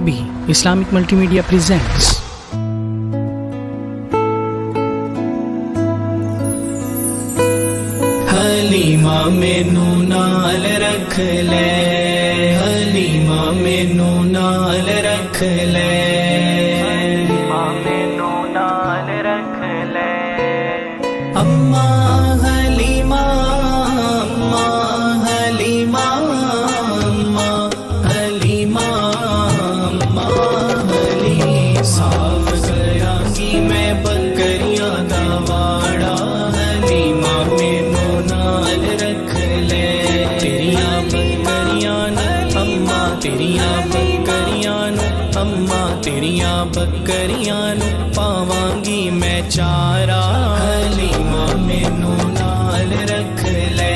Arabi Islamic Multimedia presents Halima मैनू नाल रख ले, हलीमा मैनू नाल रख ले, हलीमा मैनू नाल रख ले। अम्मा हलीमा, अम्मा हलीमा, अम्मा हलीमा, अम्मा हलीमा। साफ करांगी मैं बकरियां दा वाड़ा, हलीमा मैनू नाल रख ले। तेरियां बकरियां नू अम्मा, तेरियां बकरियां नू अम्मा, तेरियां बकरियां नू पावांगी मैं चारा, हलीमा मैनू नाल रख ले।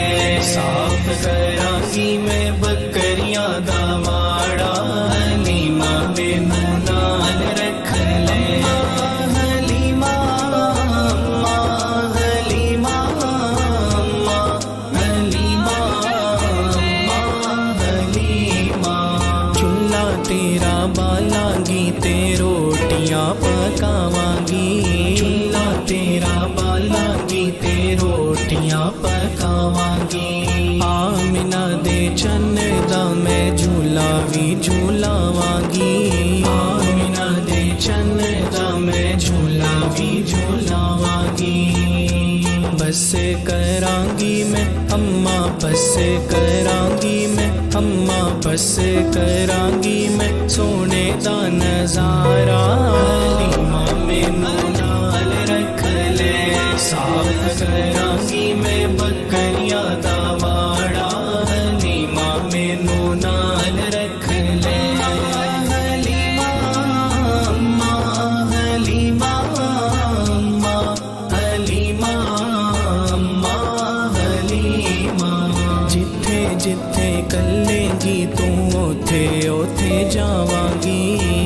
साफ करांगी मैं बकरियां दा वाड़ा, हलीमा मैनू नाल रख ले। हलीमा, अम्मा हलीमा, अम्मा हलीमा, अम्मा हलीमा। चूल्हा तेरा बालांगी ते रोटियां पकावांगी, चूल्हा तेरा बालांगी ते रोटियां पकावांगी। आमिना दे चन्न दा मैं झूला भी झूलावांगी, आमिना दे चन्न दा मैं झूला भी झूलावांगी। बस करांगी मैं अम्मा, बस करांगी मैं अम्मा, बस करांगी मैं सोने दा नजारा, हलीमा मैनू नाल रख ले। साफ करांगी मैं बकरियां दा वाड़ा, हलीमा मैनू नाल रख ले। हलीमा, अम्मा हलीमा, अम्मा हलीमा, अम्मा हलीमा। जिथे जिथे कल्लेगी तू ओथे ओथे जावांगी,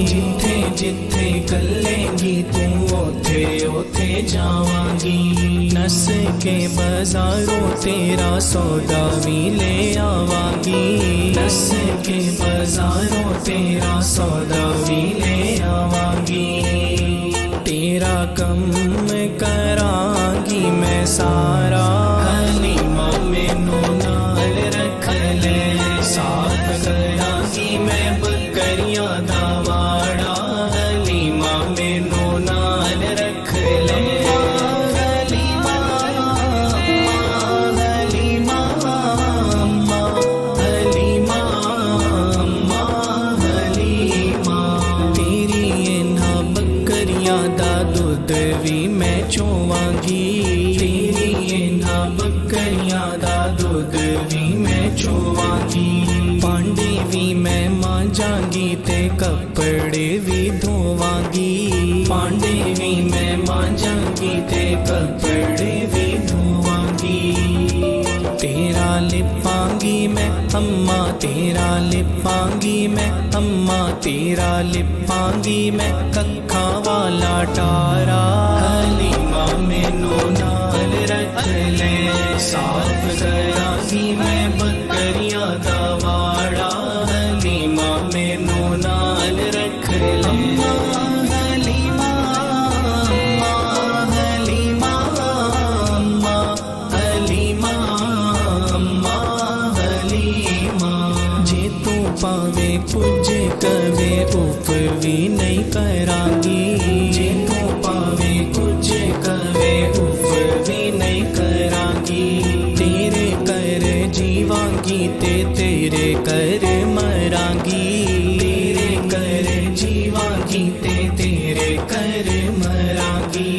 जिथे जिथे कल्लेगी तू ओथे ओथे जावांगी। नस के बाजारों तेरा सौदा भी ले आवांगी, नस के बाजारों तेरा सौदा भी ले आवांगी। तेरा कम करांगी मैं सारा, हलीमा मैनू नाल रख ले। साफ करांगी मैं बकरियां दा वाड़ा, हलीमा मैनू नाल रख ले। हलीमा, अम्मा हलीमा, अम्मा हलीमा, अम्मा हलीमा। तेरी इन्हां बकरियां दा दुध भी मैं चोवांगी, तेरी इन्हां बकरियां दा दुध भी मैं चोवांगी। भांडे भी मैं मांजांगी ते कपड़े भी धोवांगी, भांडे भी मैं मांजांगी ते कपड़े भी धोवांगी। तेरा लिपांगी मैं अम्मा, तेरा लिपांगी मैं अम्मा, तेरा लिपांगी मैं कक्खां वाला टारा, हलीमा मैनू नाल रख ले। साफ करांगी मैं बकरियां दा वाड़ा, हलीमा मैनू नाल रख ले। हलीमा, अम्मा हलीमा, अम्मा हलीमा, अम्मा हलीमा। जे तू पावे कुछ कवे उफ भी नहीं करांगी, जे तू पावे कुछ कवे उफ भी नहीं करांगी। तेरे कर जीवांगी ते तेरे कर मरांगी, तेरे कर जीवांगी ते तेरे कर मरांगी।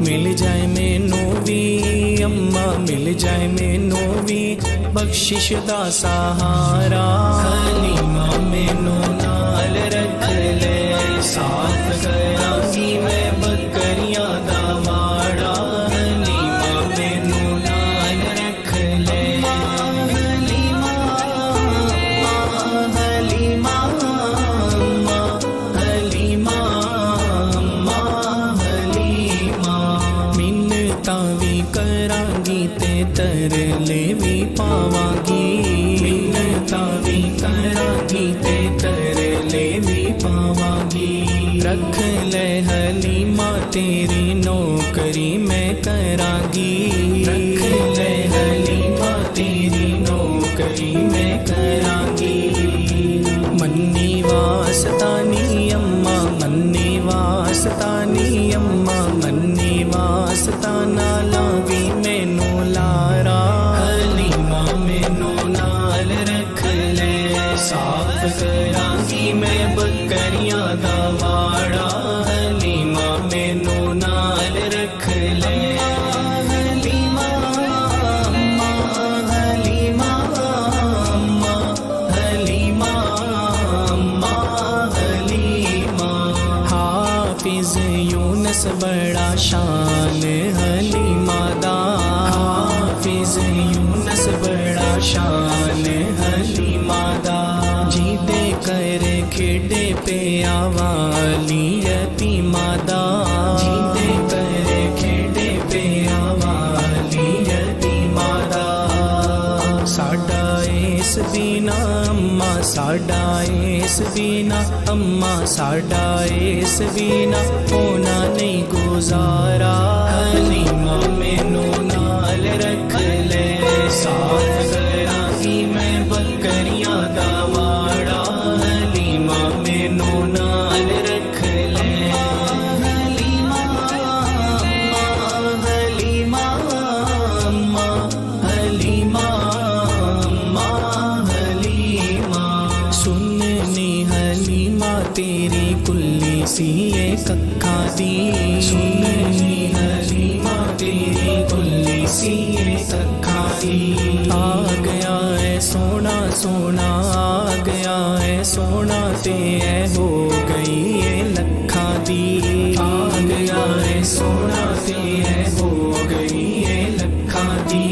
मिल जाए मैनू भी अम्मा, मिल जाए मैनू भी बख्शिश दा सहारा, हलीमा मैनू नाल रख ले। साफ करांगी मैं बकरियां दा वाड़ा, हलीमा मैनू नाल रख ले। हलीमा, अम्मा हलीमा, अम्मा हलीमा, अम्मा हलीमा। मिन्नतां भी करांगी ते तरले भी पावांगी, मिन्नतां भी करांगी ते तरले भी रख ले हलीमा तेरी नौकरी मैं करांगी रख ले हलीमा तेरी नौकरी मैं करांगी मन्नी वास्तानी अम्मा मन्नी वास्तानी अम्मा मन्नी वास्ताना लावी मैनू लारा हलीमा मैनू नाल रख ले साफ करांगी मैं बकरियां दा वाड़ा हलीमा मैनू नाल रख ले हलीमा अम्मा हलीमा अम्मा हलीमा अम्मा हलीमा हाफिज यूनुस बड़ा शान हलीमा दा हाफिज यूनुस बड़ा शान हलीमा दा जीदे कर खेडे पे आवाली यतीमा दा जीदे कर खेडे पे आवाली यतीमा दा साडा इस बिना अम्मा साडा इस बिना अम्मा साडा इस बिना होना नहीं गुजारा हलीमा मैनू नाल रख ले साथ करांगी मैं बकरियां दा वाड़ा हलीमा मैनू नाल रख ले हलीमा अम्मा हलीमा अम्मा हलीमा अम्मा हलीमा सुननी हलीमा तेरी कुल्ली सी कक्खा दी सुननी हलीमा तेरी कुल्ली सी कक्खा दी आ गया है सोना सोना आ गया है सोना ते है हो गई है लखा दी आ गया है सोना ते है हो गई है लखा दी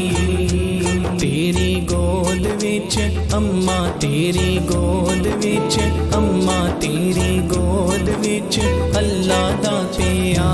तेरी गोद विच अम्मा तेरी गोद विच अम्मा तेरी गोद विच अल्लाह दा प्यार